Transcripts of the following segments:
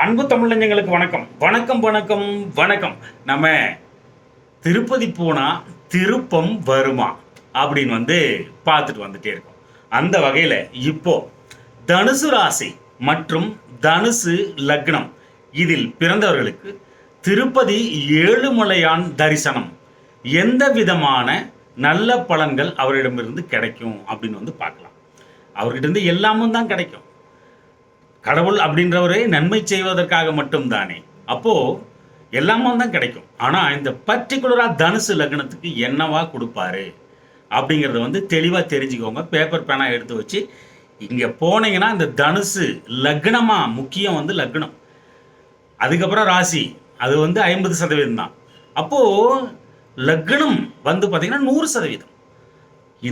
அன்பு தமிழஞ்சங்களுக்கு வணக்கம் வணக்கம் வணக்கம் வணக்கம். நம்ம திருப்பதி போனால் திருப்பம் வருமா அப்படின்னு பார்த்துட்டு வந்துட்டே இருக்கோம். அந்த வகையில் இப்போ தனுசு ராசி மற்றும் தனுசு லக்னம் இதில் பிறந்தவர்களுக்கு திருப்பதி ஏழுமலையான் தரிசனம் எந்த விதமான நல்ல பலன்கள் அவரிடமிருந்து கிடைக்கும் அப்படின்னு பார்க்கலாம். அவர்கிட்ட இருந்து எல்லாமும் தான் கிடைக்கும். கடவுள் அப்படின்றவரே நன்மை செய்வதற்காக மட்டும்தானே. அப்போது எல்லாமும் தான் கிடைக்கும். ஆனால் இந்த பர்டிகுலராக தனுசு லக்னத்துக்கு என்னவா கொடுப்பாரு அப்படிங்கிறத தெளிவாக தெரிஞ்சுக்கோங்க. பேப்பர் பேனா எடுத்து வச்சு இங்கே போனீங்கன்னா இந்த தனுசு லக்னமாக முக்கியம் லக்னம், அதுக்கப்புறம் ராசி, அது 50% தான். அப்போது லக்னம் பார்த்திங்கன்னா 100%.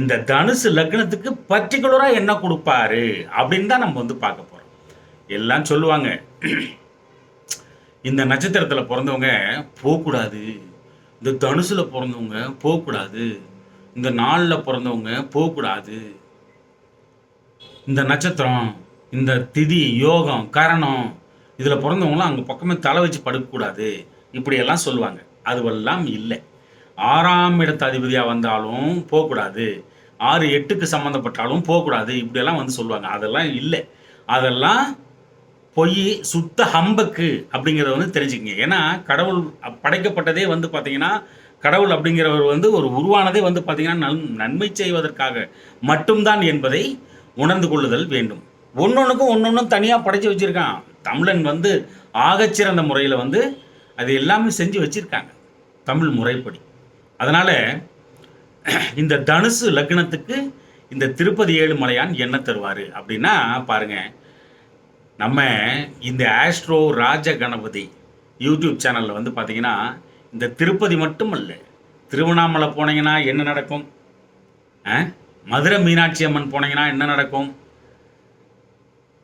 இந்த தனுசு லக்னத்துக்கு பர்டிகுலராக என்ன கொடுப்பாரு அப்படின்னு தான் நம்ம பார்க்க போகிறோம். எல்லாம் சொல்லுவாங்க, இந்த நட்சத்திரத்தில் பிறந்தவங்க போகக்கூடாது, இந்த தனுசில் பிறந்தவங்க போகக்கூடாது, இந்த நாளில் பிறந்தவங்க போகக்கூடாது, இந்த நட்சத்திரம், இந்த திதி, யோகம், கரணம் இதில் பிறந்தவங்களாம் அங்கே பக்கமே தலை வச்சு படுக்கக்கூடாது, இப்படியெல்லாம் சொல்லுவாங்க. அதுவெல்லாம் இல்லை. 6ஆம் இடத்து அதிபதியாக வந்தாலும் போகக்கூடாது, 6, 8க்கு சம்மந்தப்பட்டாலும் போகக்கூடாது, இப்படியெல்லாம் சொல்லுவாங்க. அதெல்லாம் இல்லை. அதெல்லாம் பொய், சுத்த ஹம்பக்கு அப்படிங்கிறத தெரிஞ்சுக்கங்க. ஏன்னா கடவுள் படைக்கப்பட்டதே பார்த்தீங்கன்னா, கடவுள் அப்படிங்கிறவர் ஒரு உருவானதே பார்த்தீங்கன்னா நன்மை செய்வதற்காக மட்டும்தான் என்பதை உணர்ந்து கொள்ளுதல் வேண்டும். ஒன்னொன்றுக்கும் ஒன்னொன்றும் தனியாக படைச்சு வச்சுருக்கான். தமிழன் ஆகச்சிறந்த முறையில் அது எல்லாமே செஞ்சு வச்சுருக்காங்க தமிழ் முறைப்படி. அதனால் இந்த தனுசு லக்னத்துக்கு இந்த திருப்பதி ஏழுமலையான் என்ன தருவார் அப்படின்னா பாருங்கள். நம்ம இந்த ஆஸ்ட்ரோ ராஜ கணபதி யூடியூப் சேனலில் பார்த்தீங்கன்னா இந்த திருப்பதி மட்டும் அல்ல, திருவண்ணாமலை போனீங்கன்னா என்ன நடக்கும், மதுரை மீனாட்சி அம்மன் போனீங்கன்னா என்ன நடக்கும்,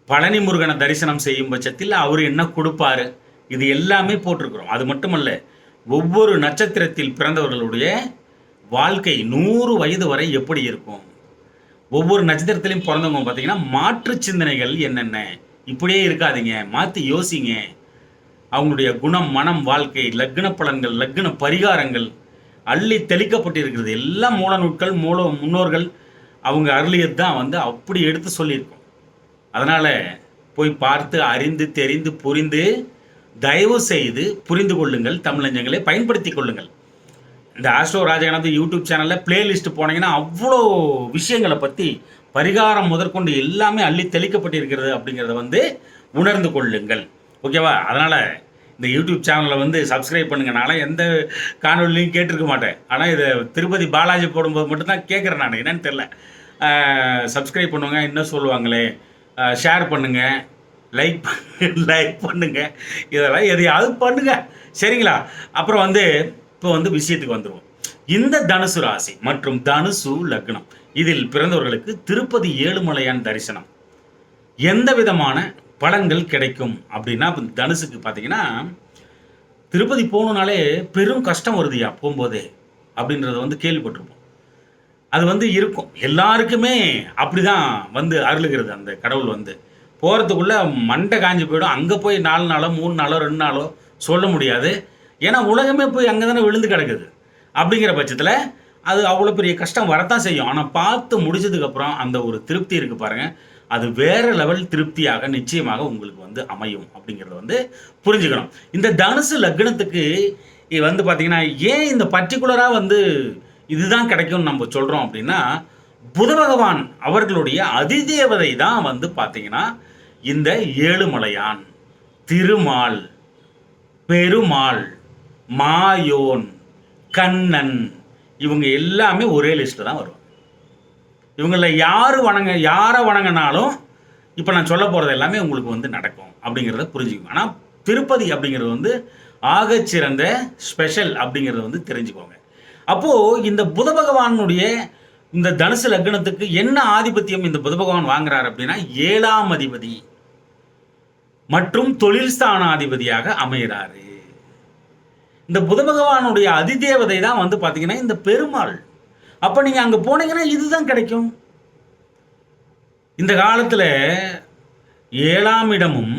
பழனி முருகனை தரிசனம் செய்யும் பட்சத்தில் அவர் என்ன கொடுப்பாரு, இது எல்லாமே போட்டிருக்கிறோம். அது மட்டுமல்ல, ஒவ்வொரு நட்சத்திரத்தில் பிறந்தவர்களுடைய வாழ்க்கை 100 வயது வரை எப்படி இருக்கும், ஒவ்வொரு நட்சத்திரத்திலையும் பிறந்தவங்க பார்த்தீங்கன்னா மாற்று சிந்தனைகள் என்னென்ன, இப்படியே இருக்காதீங்க, மாற்றி யோசிங்க. அவங்களுடைய குணம், மனம், வாழ்க்கை, லக்ன பலன்கள், லக்ன பரிகாரங்கள் அள்ளி தெளிக்கப்பட்டிருக்கிறது. எல்லா மூல நூட்கள், முன்னோர்கள் அவங்க அருளியது தான் அப்படி எடுத்து சொல்லியிருக்கோம். அதனால் போய் பார்த்து அறிந்து தெரிந்து புரிந்து தயவு செய்து புரிந்து கொள்ளுங்கள். தமிழஞ்சங்களை பயன்படுத்தி கொள்ளுங்கள். இந்த ஆஸ்ட்ரோ ராஜகணபதி யூடியூப் சேனலில் பிளேலிஸ்ட் போனீங்கன்னா அவ்வளோ விஷயங்களை பற்றி பரிகாரம் முதற்கொண்டு எல்லாமே அள்ளி தெளிக்கப்பட்டிருக்கிறது அப்படிங்கிறத உணர்ந்து கொள்ளுங்கள். ஓகேவா? அதனால் இந்த யூடியூப் சேனலில் சப்ஸ்கிரைப் பண்ணுங்கள். நான் எந்த காணொலியும் கேட்டிருக்க மாட்டேன். ஆனால் இதை திருப்பதி பாலாஜி போடும்போது மட்டும்தான் கேட்குறேன். நான் என்னன்னு தெரில. சப்ஸ்கிரைப் பண்ணுவாங்க, இன்னும் சொல்லுவாங்களே, ஷேர் பண்ணுங்கள், லைக் பண்ணுங்கள், இதெல்லாம் எதையாவது பண்ணுங்கள். சரிங்களா? அப்புறம் இப்போ விஷயத்துக்கு வந்துடுவோம். இந்த தனுசு ராசி மற்றும் தனுசு லக்னம் இதில் பிறந்தவர்களுக்கு திருப்பதி ஏழுமலையான் தரிசனம் எந்த விதமான பலன்கள் கிடைக்கும் அப்படின்னா, தனுசுக்கு பார்த்தீங்கன்னா திருப்பதி போகணுன்னாலே பெரும் கஷ்டம் வருதுயா போகும்போதே அப்படின்றத கேள்விப்பட்டிருப்போம். அது இருக்கும், எல்லாருக்குமே அப்படி தான் அருளுகிறது. அந்த கடவுள் போகிறதுக்குள்ளே மண்டை காஞ்சி போயிடும். அங்கே போய் 4 நாளோ 3 நாளோ 2 நாளோ சொல்ல முடியாது. ஏன்னா உலகமே போய் அங்கே தானே விழுந்து கிடக்குது. அப்படிங்கிற பட்சத்தில் அது அவ்வளோ பெரிய கஷ்டம் வரத்தான் செய்யும். ஆனால் பார்த்து முடிச்சதுக்கப்புறம் அந்த ஒரு திருப்தி இருக்குது பாருங்கள், அது வேறு லெவல் திருப்தியாக நிச்சயமாக உங்களுக்கு அமையும் அப்படிங்கிறத புரிஞ்சுக்கணும். இந்த தனுசு லக்னத்துக்கு பார்த்தீங்கன்னா ஏன் இந்த பர்டிகுலராக இதுதான் கிடைக்கும்னு நம்ம சொல்கிறோம் அப்படின்னா, புத பகவான் அவர்களுடைய அதிதேவதை தான் பார்த்தீங்கன்னா இந்த ஏழுமலையான், திருமால், பெருமாள், மாயோன், கண்ணன், இவங்க எல்லாமே ஒரே லிஸ்ட்டில் தான் வருவாங்க. இவங்களில் யாரை வணங்கினாலும் இப்போ நான் சொல்ல போகிறது எல்லாமே உங்களுக்கு நடக்கும் அப்படிங்கிறத புரிஞ்சுக்கோங்க. ஆனால் திருப்பதி அப்படிங்கிறது ஆகச்சிறந்த ஸ்பெஷல் அப்படிங்கிறத தெரிஞ்சுக்கோங்க. அப்போது இந்த புத பகவானுடைய இந்த தனுசு லக்னத்துக்கு என்ன ஆதிபத்தியம் இந்த புத பகவான் வாங்குறாரு அப்படின்னா 7ஆம் அதிபதி மற்றும் தொழில் ஸ்தானாதிபதியாக அமைகிறாரு. இந்த புத பகவானுடைய அதிதேவதை தான் பார்த்தீங்கன்னா இந்த பெருமாள். அப்போ நீங்கள் அங்கே போனீங்கன்னா இதுதான் கிடைக்கும். இந்த காலத்தில் 7ஆம் இடமும்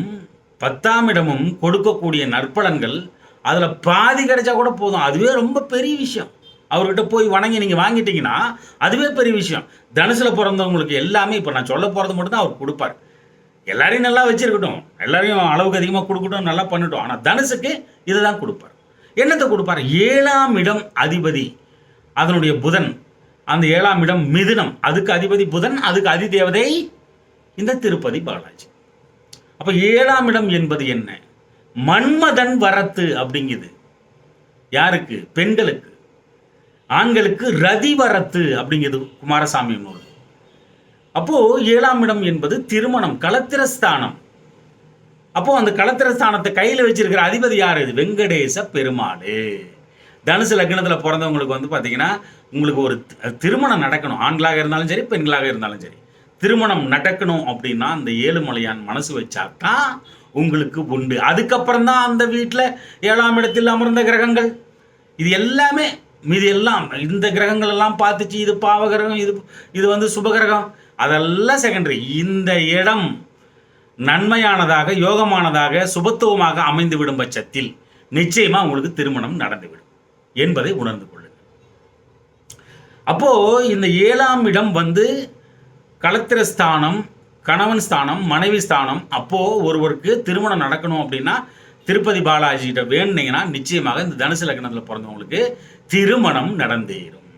10ஆம் இடமும் கொடுக்கக்கூடிய நற்பலன்கள் அதில் பாதி கிடைச்சா கூட போதும். அதுவே ரொம்ப பெரிய விஷயம். அவர்கிட்ட போய் வணங்கி நீங்கள் வாங்கிட்டீங்கன்னா அதுவே பெரிய விஷயம். தனுசில் பிறந்தவங்களுக்கு எல்லாமே இப்போ நான் சொல்ல போகிறது மட்டும் தான் அவர் கொடுப்பார். எல்லாரையும் நல்லா வச்சிருக்கட்டும், எல்லாரையும் அளவுக்கு அதிகமாக கொடுக்கட்டும், நல்லா பண்ணிட்டோம். ஆனால் தனுசுக்கு இதை தான் கொடுப்பார். என்னத்தை கொடுப்பார்? 7ஆம் இடம் அதிபதி அதனுடைய புதன். அந்த 7ஆம் இடம் மிதுனம், அதுக்கு அதிபதி புதன், அதுக்கு அதிதேவதை இந்த திருப்பதி பாலாஜி. அப்போ 7ஆம் இடம் என்பது என்ன? மன்மதன் வரத்து அப்படிங்குது. யாருக்கு? பெண்களுக்கு. ஆண்களுக்கு ரதி வரத்து அப்படிங்கிறது குமாரசாமி நூல். அப்போ 7ஆம் இடம் என்பது திருமணம், களத்திரஸ்தானம். அப்போ அந்த களத்திரஸ்தானத்தை கையில் வச்சிருக்கிற அதிபதி யார்? இது வெங்கடேச பெருமாள். தனுசு லக்னத்தில் பிறந்தவங்களுக்கு வந்து பார்த்தீங்கன்னா உங்களுக்கு ஒரு திருமணம் நடக்கணும். ஆண்களாக இருந்தாலும் சரி, பெண்களாக இருந்தாலும் சரி, திருமணம் நடக்கணும் அப்படின்னா அந்த ஏழுமலையான் மனசு வச்சாதான் உங்களுக்கு உண்டு. அதுக்கப்புறம் தான் அந்த வீட்டில் 7ஆம் இடத்தில் அமர்ந்த கிரகங்கள் இது எல்லாமே, மீது எல்லாம் இந்த கிரகங்கள் எல்லாம் பார்த்துச்சு. இது பாவகிரகம், இது வந்து சுபகிரகம், அதெல்லாம் செகண்டரி. இந்த இடம் நன்மையானதாக, யோகமானதாக, சுபத்துவமாக அமைந்து விடும் பட்சத்தில் நிச்சயமாக உங்களுக்கு திருமணம் நடந்துவிடும் என்பதை உணர்ந்து கொள்ளுங்கள். அப்போ இந்த 7ஆம் இடம் வந்து களத்திரஸ்தானம், கணவன் ஸ்தானம், மனைவி ஸ்தானம். அப்போ ஒருவருக்கு திருமணம் நடக்கணும் அப்படின்னா திருப்பதி பாலாஜி கிட்ட வேணுனீங்கன்னா நிச்சயமாக இந்த தனுசு லக்னத்தில் பிறந்தவங்களுக்கு திருமணம் நடந்தேறும்.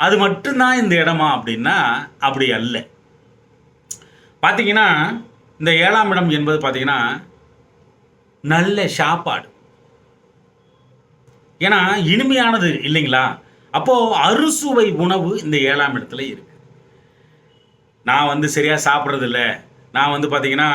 அது மட்டும்தான் இந்த இடமா அப்படின்னா அப்படி அல்ல. பார்த்தீங்கன்னா இந்த 7ஆம் இடம் என்பது பார்த்தீங்கன்னா நல்ல சாப்பாடு, ஏன்னா இனிமையானது இல்லைங்களா? அப்போ அறுசுவை உணவு இந்த 7ஆம் இடத்துல இருக்கு. நான் வந்து சரியாக சாப்பிட்றது இல்லை, நான் வந்து பார்த்தீங்கன்னா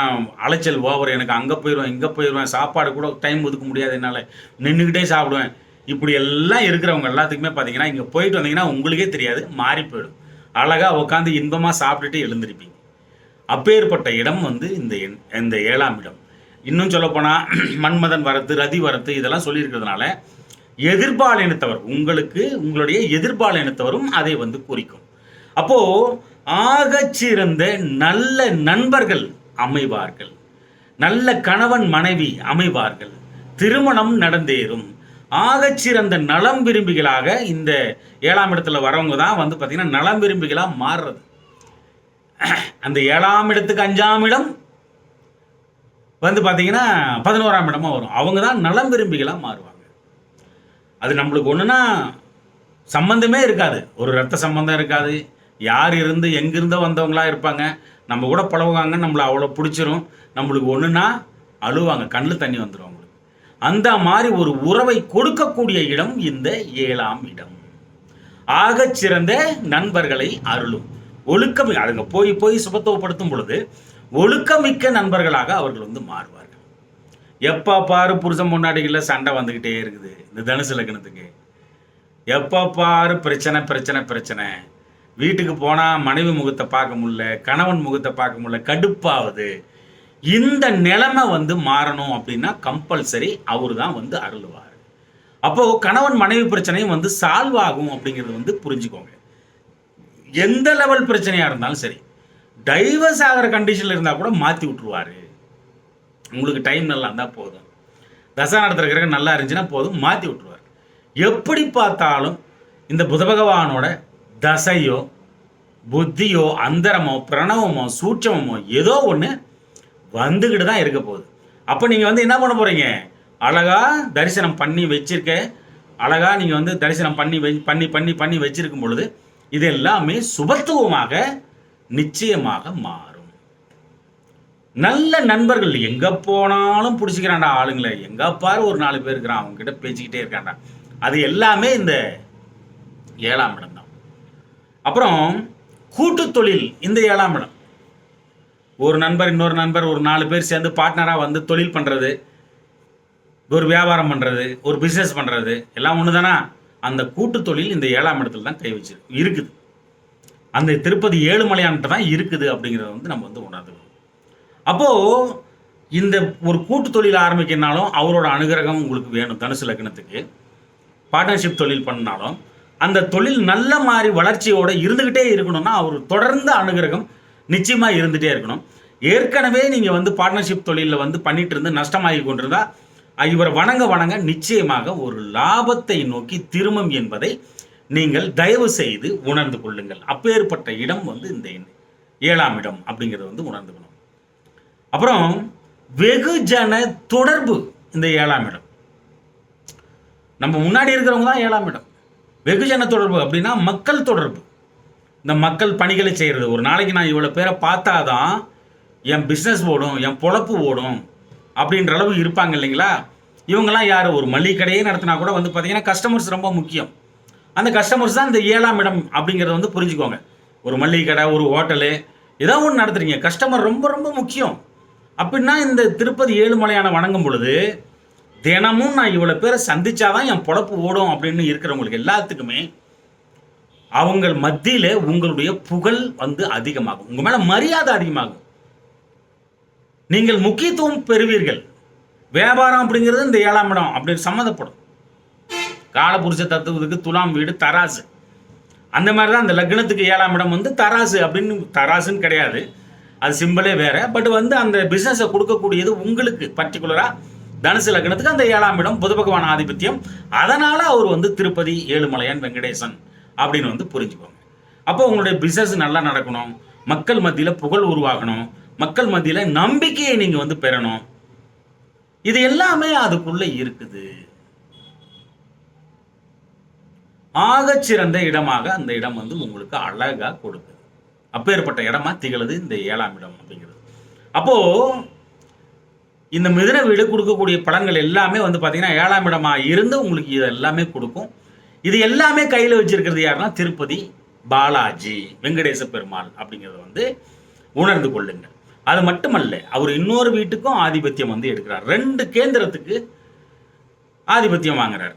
அலைச்சல் ஓவர், எனக்கு அங்கே போயிடுவேன் இங்கே போயிடுவேன், சாப்பாடு கூட டைம் ஒதுக்க முடியாது, என்னால் நின்றுக்கிட்டே சாப்பிடுவேன், இப்படி எல்லாம் இருக்கிறவங்க எல்லாத்துக்குமே பார்த்தீங்கன்னா இங்கே போயிட்டு வந்தீங்கன்னா உங்களுக்கே தெரியாது, மாறி போயிடும். அழகாக உட்காந்து இன்பமாக சாப்பிட்டுட்டு எழுந்திருப்பீங்க. அப்பேற்பட்ட இடம் வந்து இந்த 7ஆம் இடம். இன்னும் சொல்லப்போனால் மன்மதன் வரத்து, ரதி வரத்து இதெல்லாம் சொல்லியிருக்கிறதுனால எதிர்பாலினத்தவர், உங்களுடைய எதிர்பாலினத்தவரும் அதை வந்து குறிக்கும். அப்போது ஆகச்சிறந்த நல்ல நண்பர்கள் அமைவார்கள், நல்ல கணவன் மனைவி அமைவார்கள், திருமணம் நடந்தேறும். ஆகச்சிறந்த நலம் விரும்பிகளாக இந்த 7ஆம் இடத்துல வரவங்க தான் வந்து பார்த்தீங்கன்னா நலம் விரும்பிகளாக மாறுறது. அந்த 7ஆம் இடத்துக்கு 5ஆம் இடம் வந்து பார்த்தீங்கன்னா 11ஆம் இடமா வரும். அவங்க தான் நலம் விரும்பிகளாக மாறுவாங்க. அது நம்மளுக்கு ஒன்றுனா சம்பந்தமே இருக்காது, ஒரு ரத்த சம்பந்தம் இருக்காது, யார் இருந்து எங்கிருந்தோ வந்தவங்களா இருப்பாங்க, நம்ம கூட பழகுவாங்க, நம்மளை அவ்வளோ பிடிச்சிரும், நம்மளுக்கு ஒன்றுனா அழுவாங்க, கண்ணில் தண்ணி வந்துடும் அவங்களுக்கு. அந்த மாதிரி ஒரு உறவை கொடுக்கக்கூடிய இடம் இந்த 7ஆம் இடம். ஆகச்சிறந்த நண்பர்களை அருளும். ஒழுக்கம், அதுங்க போய் போய் சுபத்துவப்படுத்தும் பொழுது ஒழுக்கமிக்க நண்பர்களாக அவர்கள் வந்து மாறுவார்கள். எப்போ பாரு புருஷன் பொண்டாட்டிகளில் சண்டை வந்துக்கிட்டே இருக்குது இந்த தனுசு லக்னத்துக்கு. எப்போ பாரு பிரச்சனை பிரச்சனை பிரச்சனை. வீட்டுக்கு போனால் மனைவி முகத்தை பார்க்க முடியல, கணவன் முகத்தை பார்க்க முடியல, கடுப்பாகுது. இந்த நிலைமை வந்து மாறணும் அப்படின்னா கம்பல்சரி அவர் தான் வந்து அருள்வார். அப்போது கணவன் மனைவி பிரச்சனையும் வந்து சால்வ் ஆகும் அப்படிங்கிறது வந்து புரிஞ்சுக்கோங்க. எந்த லெவல் பிரச்சனையாக இருந்தாலும் சரி, டைவர்ஸ் ஆகிற கண்டிஷனில் இருந்தால் கூட மாற்றி விட்டுருவார். உங்களுக்கு டைம் நல்லா இருந்தால் போதும், தசா நடத்துகிற கிரகம் நல்லா இருந்துச்சுன்னா போதும், மாற்றி விட்டுருவார். எப்படி பார்த்தாலும் இந்த புத பகவானோட தசையோ புத்தியோ அந்தரமோ பிரணவமோ சூட்சமோ ஏதோ ஒன்று வந்துக்கிட்டு தான் இருக்க போகுது. அப்போ நீங்கள் வந்து என்ன பண்ண போகிறீங்க? அழகாக தரிசனம் பண்ணி வச்சிருக்க, அழகாக நீங்கள் வந்து தரிசனம் பண்ணி பண்ணி பண்ணி பண்ணி வச்சிருக்கும் பொழுது இது எல்லாமே சுபத்துவமாக நிச்சயமாக மாறும். நல்ல நண்பர்கள் எங்கே போனாலும் பிடிச்சிக்கிறான்டா ஆளுங்களை, எங்கே பாரு ஒரு 4 பேர் இருக்கிறான், அவங்ககிட்ட பேசிக்கிட்டே இருக்கான்டா, அது எல்லாமே இந்த 7ஆம் இடம் தான். அப்புறம் கூட்டு தொழில் இந்த 7ஆம் இடம். ஒரு நண்பர் இன்னொரு நண்பர் ஒரு 4 பேர் சேர்ந்து பார்ட்னராக வந்து தொழில் பண்ணுறது, ஒரு வியாபாரம் பண்ணுறது, ஒரு பிஸ்னஸ் பண்ணுறது எல்லாம் ஒன்று தானா? அந்த கூட்டு தொழில் இந்த 7ஆம் இடத்துல தான் கை வச்சு இருக்குது. அந்த திருப்பதி ஏழுமலையான்கிட்ட தான் இருக்குது அப்படிங்கிறத வந்து நம்ம வந்து உணர்ந்துக்கணும். அப்போது இந்த ஒரு கூட்டு தொழில் ஆரம்பிக்கனாலும் அவரோட அனுகிரகம் உங்களுக்கு வேணும். தனுசு லக்னத்துக்கு பார்ட்னர்ஷிப் தொழில் பண்ணாலும் அந்த தொழில் நல்ல மாதிரி வளர்ச்சியோடு இருந்துக்கிட்டே இருக்கணும்னா அவர் தொடர்ந்து அனுகிரகம் நிச்சயமாக இருந்துகிட்டே இருக்கணும். ஏற்கனவே நீங்கள் வந்து பார்ட்னர்ஷிப் தொழிலில் வந்து பண்ணிட்டு இருந்து நஷ்டமாகி கொண்டிருந்தா இவரை வணங்க வணங்க நிச்சயமாக ஒரு லாபத்தை நோக்கி திரும்பும் என்பதை நீங்கள் தயவு செய்து உணர்ந்து கொள்ளுங்கள். அப்பேற்பட்ட இடம் வந்து இந்த 7ஆம் இடம் அப்படிங்கிறத வந்து உணர்ந்துக்கணும். அப்புறம் வெகுஜன தொடர்பு இந்த 7ஆம் இடம். நம்ம முன்னாடி இருக்கிறவங்க தான் 7ஆம் இடம். வெகுஜன தொடர்பு அப்படின்னா மக்கள் தொடர்பு. இந்த மக்கள் பணிகளை செய்கிறது. ஒரு நாளைக்கு நான் இவ்வளோ பேரை பார்த்தாதான் என் பிஸ்னஸ் ஓடும், என் பொழப்பு ஓடும் அப்படின்ற அளவு இருப்பாங்க இல்லைங்களா? இவங்கெல்லாம் யார்? ஒரு மளிகை கடையே நடத்தினா கூட வந்து பார்த்தீங்கன்னா கஸ்டமர்ஸ் ரொம்ப முக்கியம். அந்த கஸ்டமர்ஸ் தான் இந்த 7ஆம் இடம் அப்படிங்கிறத வந்து புரிஞ்சுக்கோங்க. ஒரு மளிகை கடை, ஒரு ஹோட்டலு, ஏதோ ஒன்று நடத்துறீங்க, கஸ்டமர் ரொம்ப ரொம்ப முக்கியம். அப்படின்னா இந்த திருப்பதி ஏழுமலையான வணங்கும் பொழுது தினமும் நான் இவ்வளோ பேரை சந்திச்சாதான் என் பொழப்பு ஓடும் அப்படின்னு இருக்கிறவங்களுக்கு எல்லாத்துக்குமே அவங்க மத்தியில் உங்களுடைய புகழ் வந்து அதிகமாகும். உங்கள் மேலே மரியாதை அதிகமாகும். நீங்கள் முக்கியத்துவம் பெறுவீர்கள். வியாபாரம் அப்படிங்கிறது இந்த 7ஆம் இடம் அப்படின்னு சம்மந்தப்படும். காலபுருஷ தத்துவத்துக்கு துலாம் வீடு தராசு. அந்த மாதிரி தான் அந்த லக்னத்துக்கு 7ஆம் இடம் வந்து தராசு அப்படின்னு. தராசுன்னு கிடையாது, அது சிம்பிளே வேற. பட் வந்து அந்த பிஸ்னஸை கொடுக்கக்கூடியது உங்களுக்கு பர்டிகுலராக தனுசு லக்னத்துக்கு அந்த 7ஆம் இடம் புத பகவான் ஆதிபத்தியம். அதனால அவர் வந்து திருப்பதி ஏழுமலையான் வெங்கடேசன் அப்படின்னு வந்து புரிஞ்சுக்கோங்க. அப்போ உங்களுடைய பிஸ்னஸ் நல்லா நடக்கணும், மக்கள் மத்தியில் புகழ் உருவாகணும், மக்கள் மத்தியில் நம்பிக்கையை நீங்கள் வந்து பெறணும். இது எல்லாமே அதுக்குள்ள இருக்குது. ஆகச்சிறந்த இடமாக அந்த இடம் வந்து உங்களுக்கு அழகா கொடுக்குது. அப்பேற்பட்ட இடமா திகழுது இந்த 7ஆம் இடம் அப்படிங்கிறது. அப்போ இந்த மிதுன வீடு கொடுக்கக்கூடிய பலன்கள் எல்லாமே வந்து பார்த்தீங்கன்னா 7ஆம் இடமா இருந்து உங்களுக்கு இது எல்லாமே கொடுக்கும். இது எல்லாமே கையில் வச்சிருக்கிறது யாருன்னா திருப்பதி பாலாஜி வெங்கடேச பெருமாள் அப்படிங்கிறத வந்து உணர்ந்து கொள்ளுங்கள். அது மட்டுமல்ல, அவர் இன்னொரு வீட்டுக்கும் ஆதிபத்தியம் வந்து எடுக்கிறார். 2 கேந்திரத்துக்கு ஆதிபத்தியம் வாங்குறார்.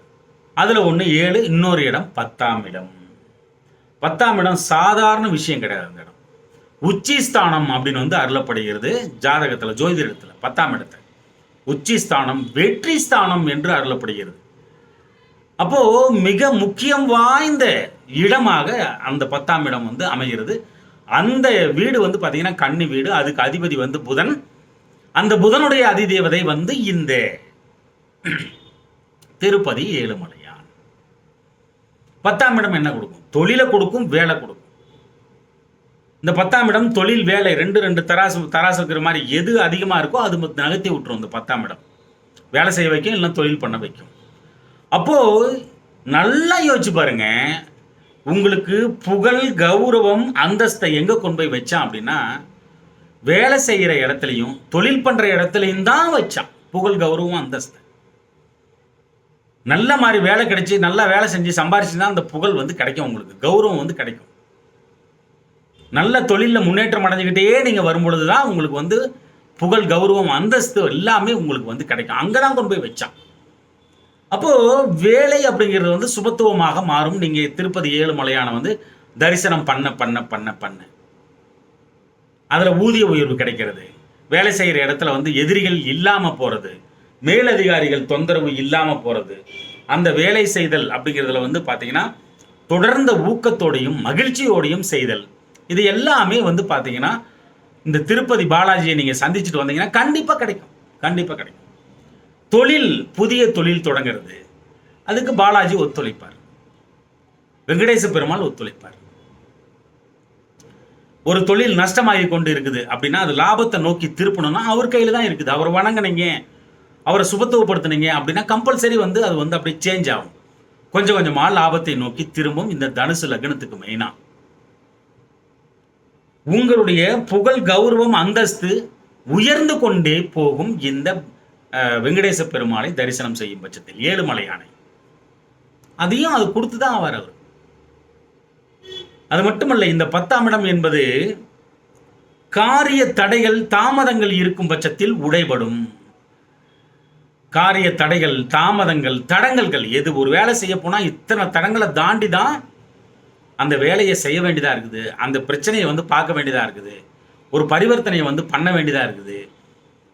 அதில் ஒன்று 7, இன்னொரு இடம் 10ஆம் இடம். 10ஆம் இடம் சாதாரண விஷயம் கிடையாது. அந்த இடம் உச்சி ஸ்தானம் அப்படின்னு வந்து அருளப்படுகிறது ஜாதகத்தில், ஜோதிடத்தில். 10ஆம் இடத்தை உச்சி ஸ்தானம், வெற்றி ஸ்தானம் என்று அருளப்படுகிறது. அப்போ மிக முக்கியம் வாய்ந்த இடமாக அந்த 10ஆம் இடம் வந்து அமைகிறது. அந்த வீடு வந்து பார்த்தீங்கன்னா கன்னி வீடு. அதுக்கு அதிபதி வந்து புதன். அந்த புதனுடைய அதிதேவதை வந்து இந்த திருப்பதி ஏழுமலையான். 10ஆம் இடம் என்ன கொடுக்கும்? தொழிலை கொடுக்கும், வேலை கொடுக்கும். இந்த 10ஆம் இடம் தொழில், வேலை 2 தராசு இருக்கிற மாதிரி எது அதிகமாக இருக்கோ அது நகர்த்தி விட்டுரும். இந்த 10ஆம் இடம் வேலை செய்ய வைக்கும், இல்லைன்னா தொழில் பண்ண வைக்கும். அப்போ நல்லா யோசிச்சு பாருங்க, உங்களுக்கு புகழ், கௌரவம், அந்தஸ்தை எங்க கொண்டு போய் வச்சான் அப்படின்னா வேலை செய்கிற இடத்துலையும் தொழில் பண்ற இடத்துலையும் தான் வச்சான். புகழ், கௌரவம், அந்தஸ்தை நல்ல மாதிரி வேலை கிடைச்சி நல்லா வேலை செஞ்சு சம்பாரிச்சு தான் அந்த புகழ் வந்து கிடைக்கும், உங்களுக்கு கௌரவம் வந்து கிடைக்கும். நல்ல தொழிலில் முன்னேற்றம் அடைஞ்சுக்கிட்டே நீங்கள் வரும்பொழுது தான் உங்களுக்கு வந்து புகழ், கௌரவம், அந்தஸ்து எல்லாமே உங்களுக்கு வந்து கிடைக்கும். அங்கே தான் கொண்டு போய் வச்சான். அப்போது வேலை அப்படிங்கிறது வந்து சுபத்துவமாக மாறும். நீங்கள் திருப்பதி ஏழுமலையான வந்து தரிசனம் பண்ண பண்ண பண்ண பண்ண அதில் ஊதிய உயர்வு கிடைக்கிறது. வேலை செய்கிற இடத்துல வந்து எதிரிகள் இல்லாமல் போகிறது, மேலதிகாரிகள் தொந்தரவு இல்லாமல் போகிறது. அந்த வேலை செய்தல் அப்படிங்கிறதுல வந்து பார்த்தீங்கன்னா தொடர்ந்த ஊக்கத்தோடையும் மகிழ்ச்சியோடையும் செய்தல், இது எல்லாமே வந்து பார்த்தீங்கன்னா இந்த திருப்பதி பாலாஜியை நீங்கள் சந்திச்சுட்டு வந்தீங்கன்னா கண்டிப்பாக கிடைக்கும், கண்டிப்பாக கிடைக்கும். தொழில், புதிய தொழில் தொடங்கிறது, அதுக்கு பாலாஜி ஒத்துழைப்பார், வெங்கடேச பெருமாள் ஒத்துழைப்பார். ஒரு தொழில் நஷ்டமாகி கொண்டு இருக்குது அப்படின்னா அது லாபத்தை நோக்கி திருப்பணும்னா அவர் கையில் தான் இருக்குது. அவர் வணங்கினீங்க, அவரை சுபத்துவப்படுத்தினீங்க அப்படின்னா கம்பல்சரி வந்து அது வந்து அப்படி சேஞ்ச் ஆகும். கொஞ்சம் கொஞ்சமாக லாபத்தை நோக்கி திரும்பும். இந்த தனுசு லக்னத்துக்கு மெயினாக உங்களுடைய புகழ், கௌரவம், அந்தஸ்து உயர்ந்து கொண்டே போகும். இந்த வெங்கடேச பெருமாளை தரிசனம் செய்யும் பட்சத்தில் ஏழுமலையானை அதையும் அது கொடுத்து தான் அவர். அது மட்டுமல்ல, இந்த 10ஆம் இடம் என்பது காரிய தடைகள், தாமதங்கள் இருக்கும் பட்சத்தில் உடைபடும். காரிய தடைகள், தாமதங்கள், தடங்கல்கள், எது ஒரு வேலை செய்ய போனால் இத்தனை தடங்களை தாண்டி தான் அந்த வேலையை செய்ய வேண்டியதாக இருக்குது, அந்த பிரச்சனையை வந்து பார்க்க வேண்டியதாக இருக்குது, ஒரு பரிவர்த்தனையை வந்து பண்ண வேண்டியதாக இருக்குது,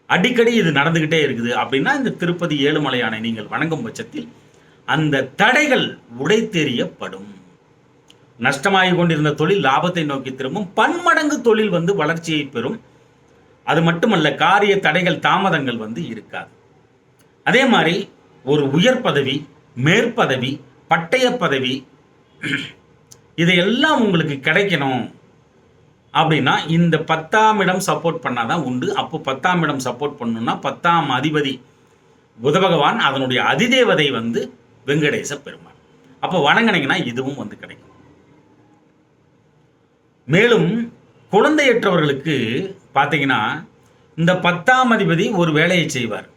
அடிக்கடி இது நடந்துக்கிட்டே இருக்குது அப்படின்னா இந்த திருப்பதி ஏழுமலையானை நீங்கள் வணங்கும் பட்சத்தில் அந்த தடைகள் உடைத்தெறியப்படும். நஷ்டமாகி கொண்டிருந்த தொழில் லாபத்தை நோக்கி திரும்பும். பன்மடங்கு தொழில் வந்து வளர்ச்சியை பெறும். அது மட்டுமல்ல, காரிய தடைகள் தாமதங்கள் வந்து இருக்காது. அதே மாதிரி ஒரு உயர் பதவி, மேற்பதவி, பட்டய பதவி இதையெல்லாம் உங்களுக்கு கிடைக்கணும் அப்படின்னா இந்த 10ஆம் இடம் சப்போர்ட் பண்ணாதான் உண்டு. அப்போ 10ஆம் இடம் சப்போர்ட் பண்ணணும்னா 10ஆம் அதிபதி புத பகவான், அதனுடைய அதிதேவதை வந்து வெங்கடேச பெருமாள். அப்போ வணங்கினீங்கன்னா இதுவும் வந்து கிடைக்கும். மேலும் குழந்தையற்றவர்களுக்கு பார்த்தீங்கன்னா இந்த 10ஆம் அதிபதி ஒரு வேலையை செய்வார்,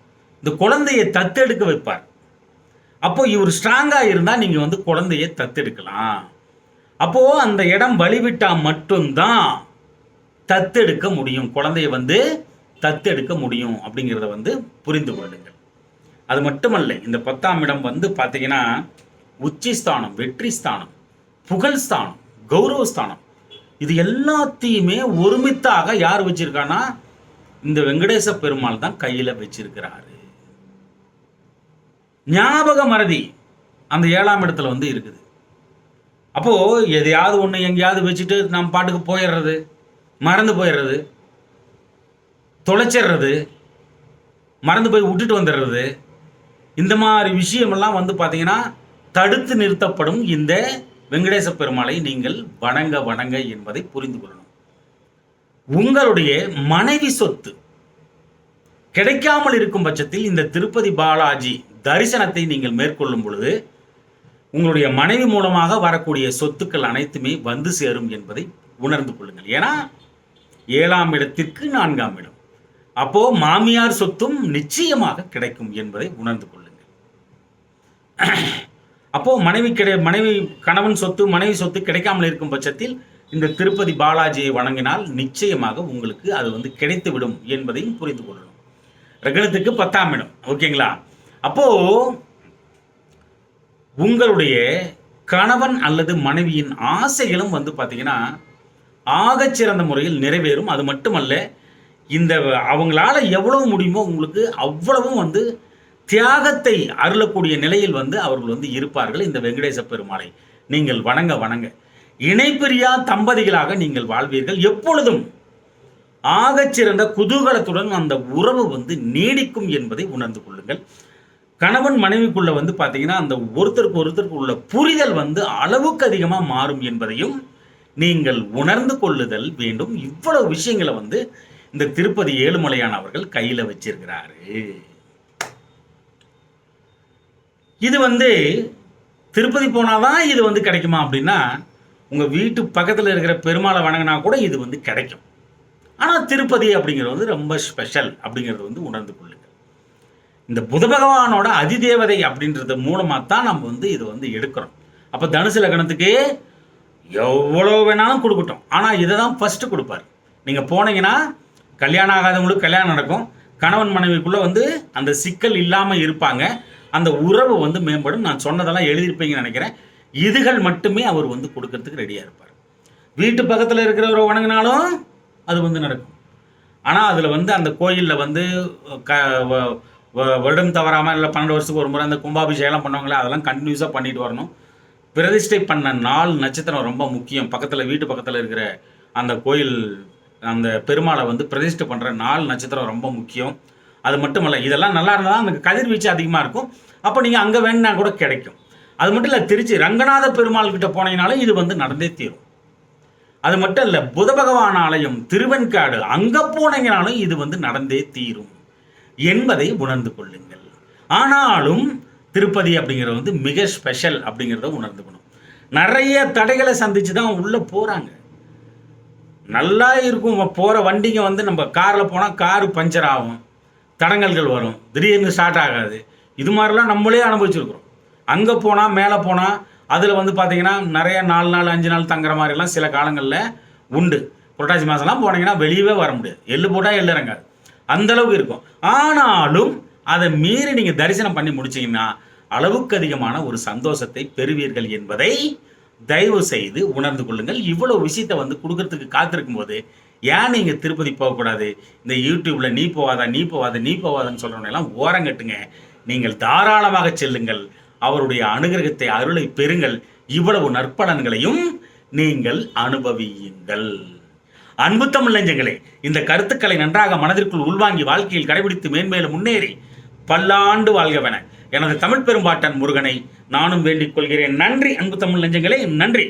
இந்த குழந்தையை தத்தெடுக்க வைப்பார். அப்போ இவர் ஸ்ட்ராங்காக இருந்தால் நீங்கள் வந்து குழந்தையை தத்தெடுக்கலாம். அப்போ அந்த இடம் வழிவிட்டால் மட்டும்தான் தத்தெடுக்க முடியும், குழந்தைய வந்து தத்தெடுக்க முடியும் அப்படிங்கிறத வந்து புரிந்து கொள்ளுங்கள். அது மட்டுமல்ல, இந்த 10ஆம் இடம் வந்து பார்த்தீங்கன்னா உச்சி ஸ்தானம், வெற்றி ஸ்தானம், புகழ் ஸ்தானம், கௌரவ ஸ்தானம், இது எல்லாத்தையுமே ஒருமித்தாக யார் வச்சிருக்கானா இந்த வெங்கடேச பெருமாள் தான் கையில் வச்சிருக்கிறாரு. ஞாபக மறதி அந்த 7ஆம் இடத்துல வந்து இருக்குது. அப்போ எதையாவது ஒன்று எங்கேயாவது வச்சுட்டு நம்ம பாட்டுக்கு போயிடுறது, மறந்து போயிடுறது, தொலைச்சிடுறது, மறந்து போய் விட்டுட்டு வந்துடுறது, இந்த மாதிரி விஷயமெல்லாம் வந்து பார்த்தீங்கன்னா தடுத்து நிறுத்தப்படும். இந்த வெங்கடேச பெருமாளை நீங்கள் வணங்க வணங்க என்பதை புரிந்து கொள்ளணும். உங்களுடைய மனைவி சொத்து கிடைக்காமல் இருக்கும் பட்சத்தில் இந்த திருப்பதி பாலாஜி தரிசனத்தை நீங்கள் மேற்கொள்ளும் பொழுது உங்களுடைய மனைவி மூலமாக வரக்கூடிய சொத்துக்கள் அனைத்துமே வந்து சேரும் என்பதை உணர்ந்து கொள்ளுங்கள். ஏன்னா 7ஆம் இடத்திற்கு 4ஆம் இடம், அப்போ மாமியார் சொத்தும் நிச்சயமாக கிடைக்கும் என்பதை உணர்ந்து கொள்ளுங்கள். அப்போ மனைவி கணவன் சொத்து, மனைவி சொத்து கிடைக்காமல் இருக்கும் பட்சத்தில் இந்த திருப்பதி பாலாஜியை வணங்கினால் நிச்சயமாக உங்களுக்கு அது வந்து கிடைத்துவிடும் என்பதையும் புரிந்து கொள்ளணும். ரகணத்துக்கு 10ஆம் இடம், ஓகேங்களா? அப்போ உங்களுடைய கணவன் அல்லது மனைவியின் ஆசைகளும் வந்து பார்த்தீங்கன்னா ஆகச்சிறந்த முறையில் நிறைவேறும். அது மட்டுமல்ல, இந்த அவங்களால எவ்வளவு முடியுமோ உங்களுக்கு அவ்வளவும் வந்து தியாகத்தை அருளக்கூடிய நிலையில் வந்து அவர்கள் வந்து இருப்பார்கள். இந்த வெங்கடேச பெருமாளை நீங்கள் வணங்க வணங்க இணைப்பிரியா தம்பதிகளாக நீங்கள் வாழ்வீர்கள். எப்பொழுதும் ஆகச்சிறந்த குதூகலத்துடன் அந்த உறவு வந்து நீடிக்கும் என்பதை உணர்ந்து கொள்ளுங்கள். கணவன் மனைவிக்குள்ள வந்து பார்த்தீங்கன்னா அந்த ஒருத்தருக்கு உள்ள புரிதல் வந்து அளவுக்கு அதிகமாக மாறும் என்பதையும் நீங்கள் உணர்ந்து கொள்ளுதல் வேண்டும். இவ்வளவு விஷயங்களை வந்து இந்த திருப்பதி ஏழுமலையான் அவர்கள் கையில் வச்சிருக்கிறாரு. இது வந்து திருப்பதி போனாதான் இது வந்து கிடைக்குமா அப்படின்னா, உங்கள் வீட்டு பக்கத்தில் இருக்கிற பெருமாளை வணங்கினா கூட இது வந்து கிடைக்கும். ஆனால் திருப்பதி அப்படிங்கிறது வந்து ரொம்ப ஸ்பெஷல் அப்படிங்கிறது வந்து உணர்ந்து கொள்ளுங்கள். இந்த புத பகவானோட அதிதேவதை அப்படின்றது மூலமாக தான் நம்ம வந்து இதை வந்து எடுக்கிறோம். அப்போ தனுசு லக்னத்துக்கு எவ்வளோ வேணாலும் கொடுக்கட்டும், ஆனால் இதை தான் ஃபஸ்ட்டு கொடுப்பார். நீங்கள் போனீங்கன்னா கல்யாணம் ஆகாதவங்களுக்கு கல்யாணம் நடக்கும், கணவன் மனைவிக்குள்ளே வந்து அந்த சிக்கல் இல்லாமல் இருப்பாங்க, அந்த உறவு வந்து மேம்படும். நான் சொன்னதெல்லாம் எழுதியிருப்பீங்கன்னு நினைக்கிறேன். இதுகள் மட்டுமே அவர் வந்து கொடுக்கறதுக்கு ரெடியாக இருப்பார். வீட்டு பக்கத்தில் இருக்கிறவரை வணங்கினாலும் அது வந்து நடக்கும். ஆனால் அதில் வந்து அந்த கோயிலில் வந்து வருடம் தவறாமல் இல்லை 12 வருஷத்துக்கு ஒரு முறை அந்த கும்பாபிஷேகம் பண்ணுவாங்களே, அதெல்லாம் கண்டினியூஸாக பண்ணிட்டு வரணும். பிரதிஷ்டை பண்ண நாள் நட்சத்திரம் ரொம்ப முக்கியம். வீட்டு பக்கத்தில் இருக்கிற அந்த கோயில் அந்த பெருமாளை வந்து பிரதிஷ்டை பண்ணுற நாள் நட்சத்திரம் ரொம்ப முக்கியம். அது மட்டும் இல்லை, இதெல்லாம் நல்லா இருந்தால் தான் அந்த கதிர்வீச்சு அதிகமாக இருக்கும். அப்போ நீங்கள் அங்கே வேணுன்னா கூட கிடைக்கும். அது மட்டும் இல்லை, திருச்சி ரங்கநாத பெருமாள் கிட்ட போனீங்கனாலும் இது வந்து நடந்தே தீரும். அது மட்டும் இல்லை, புத பகவான் ஆலயம் திருவெண்காடு அங்கே போனீங்கனாலும் இது வந்து நடந்தே தீரும் என்பதை உணர்ந்து கொள்ளுங்கள். ஆனாலும் திருப்பதி அப்படிங்கிறது வந்து மிக ஸ்பெஷல் அப்படிங்கிறத உணர்ந்துக்கணும். நிறைய தடைகளை சந்தித்து தான் உள்ளே போகிறாங்க. நல்லா இருக்கும் போகிற வண்டிங்க வந்து நம்ம காரில் போனால் காரு பஞ்சர் ஆகும், தடங்கல்கள் வரும், திடீர்னு ஸ்டார்ட் ஆகாது. இது மாதிரிலாம் நம்மளே அனுபவிச்சிருக்கிறோம். அங்கே போனால் மேலே போனால் அதில் வந்து பார்த்திங்கன்னா நிறைய 4 நாள் 5 நாள் தங்குற மாதிரிலாம் சில காலங்களில் உண்டு. புரட்டாசி மாதம்லாம் போனீங்கன்னா வெளியவே வர முடியாது, எள்ளு போட்டால் எள்ளு இறங்காது, அந்தளவுக்கு இருக்கும். ஆனாலும் அதை மீறி நீங்கள் தரிசனம் பண்ணி முடிச்சிங்கன்னா அளவுக்கு அதிகமான ஒரு சந்தோஷத்தை பெறுவீர்கள் என்பதை தயவு செய்து உணர்ந்து கொள்ளுங்கள். இவ்வளோ விஷயத்தை வந்து கொடுக்கறதுக்கு காத்திருக்கும் போது ஏன் நீங்கள் திருப்பதி போகக்கூடாது? இந்த யூடியூப்பில் நீ போவாதான்னு சொல்கிறவனெல்லாம் ஓரங்கட்டுங்க. நீங்கள் தாராளமாக செல்லுங்கள், அவருடைய அனுகிரகத்தை அருளை பெறுங்கள், இவ்வளவு நற்பலன்களையும் நீங்கள் அனுபவியுங்கள். அன்பு தமிழ் நெஞ்சங்களே, இந்த கருத்துக்களை நன்றாக மனதிற்குள் உள்வாங்கி வாழ்க்கையில் கடைபிடித்து மேன்மேலும் முன்னேறி பல்லாண்டு வாழ்கவென எனது தமிழ் பெரும்பாட்டன் முருகனை நானும் வேண்டிக் கொள்கிறேன். நன்றி அன்பு தமிழ் நெஞ்சங்களே, நன்றி.